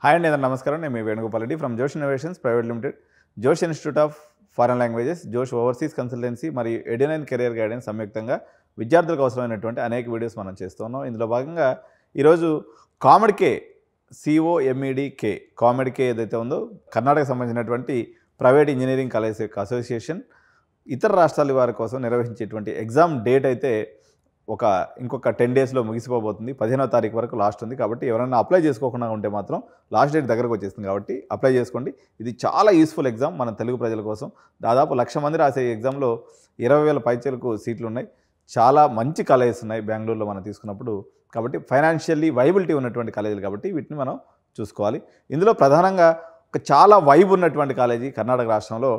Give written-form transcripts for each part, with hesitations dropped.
Hi అండి, నమస్కారం. నేను మీ వేణుగోపాల్ రెడ్డి ఫ్రమ్ జోష్ ఇన్నోవేషన్స్ ప్రైవేట్ లిమిటెడ్, జోష్ ఇన్స్టిట్యూట్ ఆఫ్ ఫారెన్ లాంగ్వేజెస్, జోష్ ఓవర్సీస్ కన్సల్టెన్సీ మరియు ఎడ్యునైన్ కెరియర్ గైడెన్స్ సంయుక్తంగా విద్యార్థులకు అవసరమైనటువంటి అనేక వీడియోస్ మనం చేస్తున్నాం. ఇందులో భాగంగా ఈరోజు కామెడ్కే COMEDK కామెడ్కే ఏదైతే ఉందో కర్ణాటకకు సంబంధించినటువంటి ప్రైవేట్ ఇంజనీరింగ్ కాలేజ్ అసోసియేషన్ ఇతర రాష్ట్రాల వారి కోసం నిర్వహించేటువంటి ఎగ్జామ్ డేట్ అయితే ఇంకొక 10 డేస్లో ముగిసిపోబోతుంది. 15వ తారీఖు వరకు లాస్ట్ ఉంది. కాబట్టి ఎవరైనా అప్లై చేసుకోకుండా ఉంటే మాత్రం లాస్ట్ డేట్ దగ్గరకు వచ్చేస్తుంది కాబట్టి అప్లై చేసుకోండి. ఇది చాలా యూస్ఫుల్ ఎగ్జామ్ మన తెలుగు ప్రజల కోసం. దాదాపు 1,00,000 మంది రాసే ఎగ్జామ్లో 20,000 పైచలకు సీట్లు ఉన్నాయి. చాలా మంచి కాలేజెస్ ఉన్నాయి బెంగళూరులో మనం తీసుకున్నప్పుడు. కాబట్టి ఫైనాన్షియల్లీ వైబిలిటీ ఉన్నటువంటి కాలేజీలు కాబట్టి వీటిని మనం చూసుకోవాలి. ఇందులో ప్రధానంగా చాలా వైబ్ ఉన్నటువంటి కాలేజీ కర్ణాటక రాష్ట్రంలో.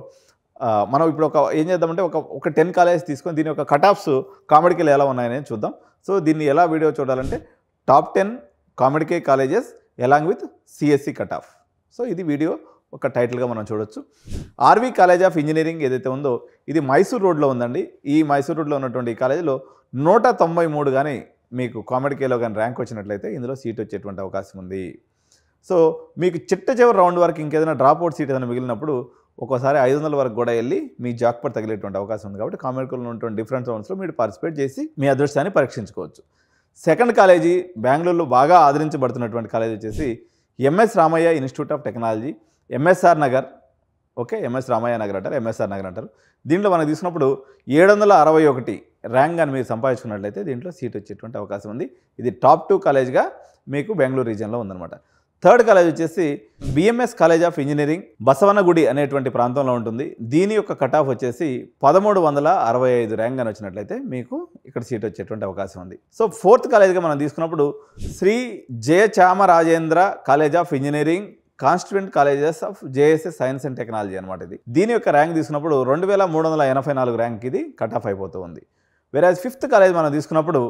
మనం ఇప్పుడు ఏం చేద్దామంటే ఒక 10 కాలేజెస్ తీసుకొని దీని యొక్క కట్ ఆఫ్స్ కామెడ్కేలు ఎలా ఉన్నాయని చూద్దాం. సో దీన్ని ఎలా వీడియో చూడాలంటే top 10 COMEDK colleges along with CSE cut off. So ఇది వీడియో ఒక టైటిల్గా మనం చూడొచ్చు. RV కాలేజ్ ఆఫ్ ఇంజనీరింగ్ ఏదైతే ఉందో ఇది మైసూర్ రోడ్లో ఉందండి. ఈ మైసూర్ రోడ్లో ఉన్నటువంటి ఈ కాలేజీలో 193 కానీ మీకు కామెడ్కేలో కానీ ర్యాంక్ వచ్చినట్లయితే ఇందులో సీట్ వచ్చేటువంటి అవకాశం ఉంది. సో మీకు చివరి రౌండ్ వరకు ఇంకేదైనా డ్రాప్ అవుట్ సీట్ ఏదైనా మిగిలినప్పుడు ఒక్కోసారి 500 వరకు కూడా వెళ్ళి మీ జాక్పాట్ తగిలేటువంటి అవకాశం ఉంది. కాబట్టి కామెడ్కేలో ఉన్నటువంటి డిఫరెంట్ రౌండ్స్లో మీరు పార్టిసిపేట్ చేసి మీ అదృష్టాన్ని పరీక్షించుకోవచ్చు. సెకండ్ కాలేజీ బెంగళూరులో బాగా ఆదరించబడుతున్నటువంటి కాలేజీ వచ్చేసి MS Ramaiah institute of technology, MSR Nagar. Okay, MS Ramaiah Nagar అంటారు, MSR నగర్ అంటారు. దీంట్లో మనం తీసుకున్నప్పుడు 761 ర్యాంక్ అని మీరు సంపాదించుకున్నట్లయితే దీంట్లో సీట్ వచ్చేటువంటి అవకాశం ఉంది. ఇది టాప్ 2 కాలేజ్గా మీకు బెంగళూరు రీజియన్లో ఉందన్నమాట. థర్డ్ కాలేజ్ వచ్చేసి BMS college of engineering Basavanagudi అనేటువంటి ప్రాంతంలో ఉంటుంది. దీని యొక్క కట్ ఆఫ్ వచ్చేసి 1365 ర్యాంక్ అని వచ్చినట్లయితే మీకు ఇక్కడ సీట్ వచ్చేటువంటి అవకాశం ఉంది. సో ఫోర్త్ కాలేజ్గా మనం తీసుకున్నప్పుడు Sri Jayachamarajendra college of engineering constituent colleges of JSS science and technology అనమాట. ఇది దీని యొక్క ర్యాంక్ తీసుకున్నప్పుడు 2384 ర్యాంక్ ఇది కట్ ఆఫ్ అయిపోతూ ఉంది. వేరేజ్ ఫిఫ్త్ కాలేజ్ మనం తీసుకున్నప్పుడు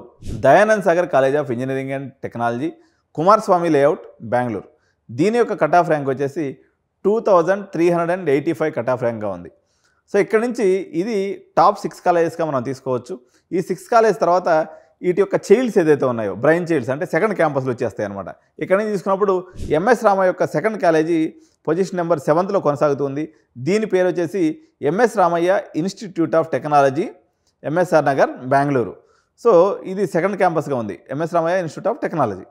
Dayanand Sagar college of engineering and technology, Kumaraswamy layout, Bengaluru. దీని యొక్క కట్ ఆఫ్ ర్యాంక్ వచ్చేసి 2385 కట్ ఆఫ్ ర్యాంక్గా ఉంది. సో ఇక్కడ నుంచి ఇది టాప్ 6 కాలేజెస్గా మనం తీసుకోవచ్చు. ఈ 6 కాలేజ్ తర్వాత వీటి యొక్క చైల్డ్స్ ఏదైతే ఉన్నాయో బ్రైన్ చైల్డ్స్ అంటే సెకండ్ క్యాంపస్లు వచ్చేస్తాయి అనమాట. ఇక్కడ నుంచి తీసుకున్నప్పుడు MS రామయ్య యొక్క second college position number 7th కొనసాగుతుంది. దీని పేరు వచ్చేసి MS Ramaiah institute of technology, MSR Nagar, Bengaluru. So ఇది సెకండ్ క్యాంపస్గా ఉంది, MS Ramaiah institute of Technology.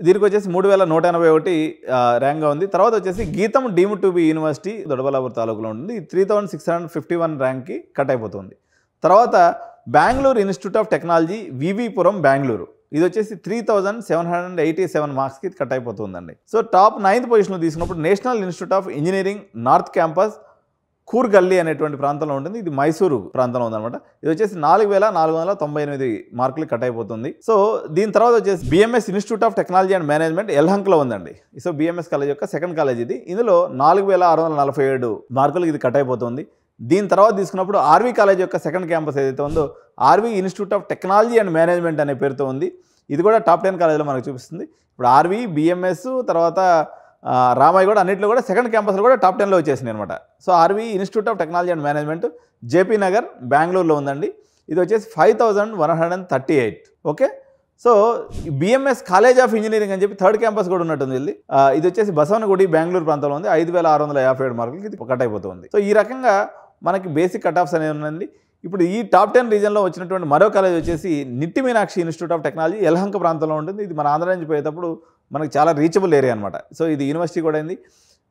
దీనికి వచ్చేసి 3181 ర్యాంక్గా ఉంది. తర్వాత వచ్చేసి Gitam deemed to be university Doddaballapur తాలూకులో ఉంటుంది. 3651 ర్యాంక్కి కట్ అయిపోతుంది. తర్వాత Bengaluru Institute of Technology VV Puram, Bengaluru. ఇది వచ్చేసి 3787 మార్క్స్కి కట్ అయిపోతుందండి. సో టాప్ 9th పొజిషన్లో తీసుకున్నప్పుడు National Institute of Engineering North Campus Koorgalli అనేటువంటి ప్రాంతంలో ఉంటుంది. ఇది మైసూరు ప్రాంతంలో ఉందన్నమాట. ఇది వచ్చేసి 4498 మార్కులు కట్ అయిపోతుంది. సో దీని తర్వాత వచ్చేసి BMS Institute of Technology and Management ఎల్హంక్లో ఉందండి. సో BMS కాలేజ్ యొక్క సెకండ్ కాలేజ్ ఇది. ఇందులో 4647 మార్కులు ఇది కట్ అయిపోతుంది. దీని తర్వాత తీసుకున్నప్పుడు RV కాలేజ్ యొక్క సెకండ్ క్యాంపస్ ఏదైతే ఉందో RV institute of Technology and management అనే పేరుతో ఉంది. ఇది కూడా టాప్ 10 కాలేజీలో మనకు చూపిస్తుంది. ఇప్పుడు RV, BMS తర్వాత రామయ్య కూడా అన్నింటిలో కూడా సెకండ్ క్యాంపస్లో కూడా టాప్ 10లో వచ్చేసింది అనమాట. So RV institute of Technology and management JP Nagar, బెంగళూరులో ఉందండి. ఇది వచ్చేసి 5138. Okay, so BMS college of engineering అని చెప్పి థర్డ్ క్యాంపస్ కూడా ఉన్నట్టుంది. ఇది వచ్చేసి బసవనగుడి, బెంగళూరు ప్రాంతంలో ఉంది. 5657 మార్కులకి ఇది కట్ అయిపోతుంది. సో ఈ రకంగా మనకి బేసిక్ కట్ ఆఫ్స్ అనేవి ఉన్నాయండి. ఇప్పుడు ఈ టాప్ 10 రీజన్లో వచ్చినటువంటి మరో కాలేజ్ వచ్చేసి నిట్టి మీనాక్షి ఇన్స్టిట్యూట్ ఆఫ్ టెక్నాలజీ ఎల్హంక ప్రాంతంలో ఉంటుంది. ఇది మన ఆంధ్ర నుంచి పోయేటప్పుడు మనకి చాలా రీచబుల్ ఏరియా అనమాట. సో ఇది యూనివర్సిటీ కూడా అయింది.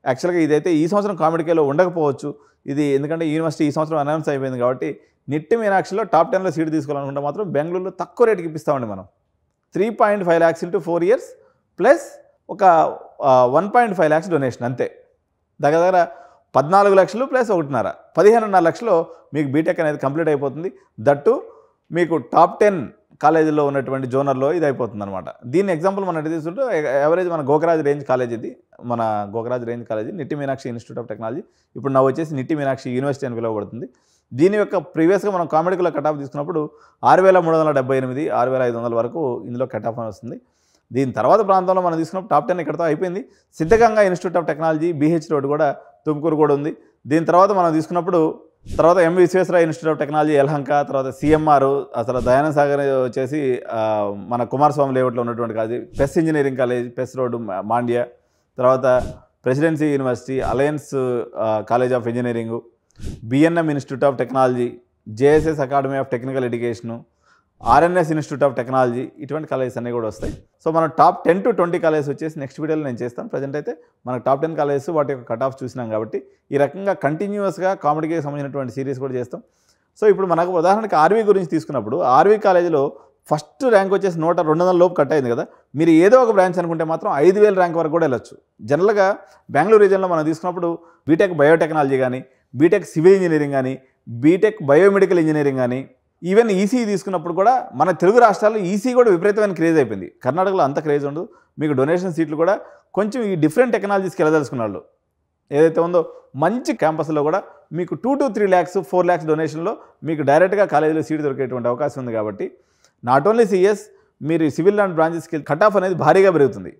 యాక్చువల్గా ఇదైతే ఈ సంవత్సరం కామెడ్కేలో ఉండకపోవచ్చు ఇది, ఎందుకంటే యూనివర్సిటీ ఈ సంవత్సరం అనౌన్స్ అయిపోయింది. కాబట్టి నిట్టి మీనాక్షిలో టాప్ 10లో సీట్ తీసుకోవాలనుకుంటే మాత్రం బెంగళూరులో తక్కువ రేటుకి ఇప్పిస్తామండి మనం. 3.5 lakhs into 4 years ప్లస్ ఒక 1.5 lakhs డొనేషన్ అంతే. దగ్గర 14 లక్షలు ప్లస్ 1.5 15.5 లక్షలు మీకు బీటెక్ అనేది కంప్లీట్ అయిపోతుంది. దట్టు మీకు టాప్ 10 కాలేజీలో ఉన్నటువంటి జోనర్లో ఇది అయిపోతుంది అనమాట. దీని ఎగ్జాంపుల్ మనం తీసుకుంటే ఎవరేజ్ మన గోకరాజ్ రేంజ్ కాలేజ్, ఇది మన Gokaraj range college Nitte Meenakshi Institute of Technology. ఇప్పుడు నా వచ్చేసి నిట్టి మీనాక్షి యూనివర్సిటీ అని పిలువబడుతుంది. దీని యొక్క ప్రీవియస్గా మనం కామెడ్కేలో కట్ ఆఫ్ తీసుకున్నప్పుడు 6378, 6500 వరకు ఇందులో కట్ ఆఫ్ అని వస్తుంది. దీని తర్వాత ప్రాంతంలో మనం తీసుకున్నప్పుడు టాప్ 10 ఇక్కడతో అయిపోయింది. Siddaganga Institute of Technology BH road కూడా తుమ్కూరు కూడా ఉంది. దీని తర్వాత మనం తీసుకున్నప్పుడు తర్వాత M Visvesvaraya Institute of Technology Yelahanka, తర్వాత CMR, అసలు దయానంద్ సాగర్ వచ్చేసి మన కుమారస్వామి లేఅవుట్లో ఉన్నటువంటి college, PES engineering college, PES road, Mandya. తర్వాత Presidency University, Alliance College of Engineering, BNM Institute of Technology, JSS Academy of Technical Education, RNS Institute of Technology, ఇటువంటి కాలేజెస్ అన్నీ కూడా వస్తాయి. సో మనం టాప్ 10 to 20 కాలేజెస్ వచ్చేసి నెక్స్ట్ వీడియోలో నేను చేస్తాను. ప్రజెంట్ అయితే మనకు టాప్ 10 కాలేజెస్ వాటి యొక్క కట్ ఆఫ్ చూసినాం కాబట్టి ఈ రకంగా కంటిన్యూస్గా కామెడీకి సంబంధించినటువంటి సిరీస్ కూడా చేస్తాం. సో ఇప్పుడు మనకు ఉదాహరణకి ఆర్వీ గురించి తీసుకున్నప్పుడు ఆర్వీ కాలేజీలో ఫస్ట్ ర్యాంక్ వచ్చేసి 100-200 లోపు కట్ అయింది కదా. మీరు ఏదో ఒక బ్రాంచ్ అనుకుంటే మాత్రం 5000 ర్యాంక్ వరకు కూడా వెళ్ళొచ్చు. జనరల్గా బెంగళూరు రీజియన్లో మనం తీసుకున్నప్పుడు బీటెక్ బయోటెక్నాలజీ కానీ, బీటెక్ సివిల్ ఇంజనీరింగ్ కానీ, బీటెక్ బయోమెడికల్ ఇంజనీరింగ్ కానీ, ఈవెన్ ఈసీ తీసుకున్నప్పుడు కూడా మన తెలుగు రాష్ట్రాల్లో ఈసీ కూడా విపరీతమైన క్రేజ్ అయిపోయింది. కర్ణాటకలో అంత క్రేజ్ ఉండదు. మీకు డొనేషన్ సీట్లు కూడా కొంచెం ఈ డిఫరెంట్ టెక్నాలజీస్కి వెళ్ళదలుచుకున్న వాళ్ళు ఏదైతే ఉందో మంచి క్యాంపస్లో కూడా మీకు 2 to 3 lakhs 4 lakhs డొనేషన్లో మీకు డైరెక్ట్గా కాలేజీలో సీట్ దొరికేటువంటి అవకాశం ఉంది. కాబట్టి నాట్ ఓన్లీ సిఎస్, మీరు సివిల్ లాంటి బ్రాంచెస్కి కట్ ఆఫ్ అనేది భారీగా పెరుగుతుంది.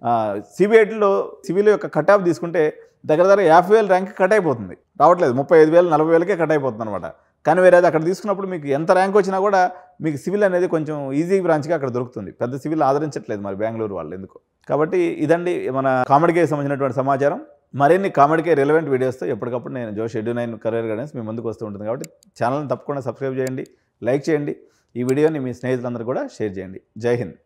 సిబిఐటీలో సివిల్ యొక్క కట్ ఆఫ్ తీసుకుంటే దగ్గర 50,000 ర్యాంక్ కట్ అయిపోతుంది, రావట్లేదు. 35,000 40,000కే కట్ అయిపోతుంది అనమాట. కానీ వేరే అక్కడ తీసుకున్నప్పుడు మీకు ఎంత ర్యాంక్ వచ్చినా కూడా మీకు సివిల్ అనేది కొంచెం ఈజీ బ్రాంచ్గా అక్కడ దొరుకుతుంది. పెద్ద సివిల్ ఆదరించట్లేదు మరి బెంగళూరు వాళ్ళు ఎందుకు. కాబట్టి ఇదండి మన కామెడీకి సంబంధించినటువంటి సమాచారం. మరిన్ని కామెడీకి రిలవెంట్ వీడియోస్తో ఎప్పటికప్పుడు నేను జోష్ ఎడ్యు9 కెరీర్ గైడెన్స్ మీ ముందుకు వస్తూ ఉంటుంది. కాబట్టి ఛానల్ని తప్పకుండా సబ్స్క్రైబ్ చేయండి, లైక్ చేయండి, ఈ వీడియోని మీ స్నేహితులందరూ కూడా షేర్ చేయండి. జై హింద్.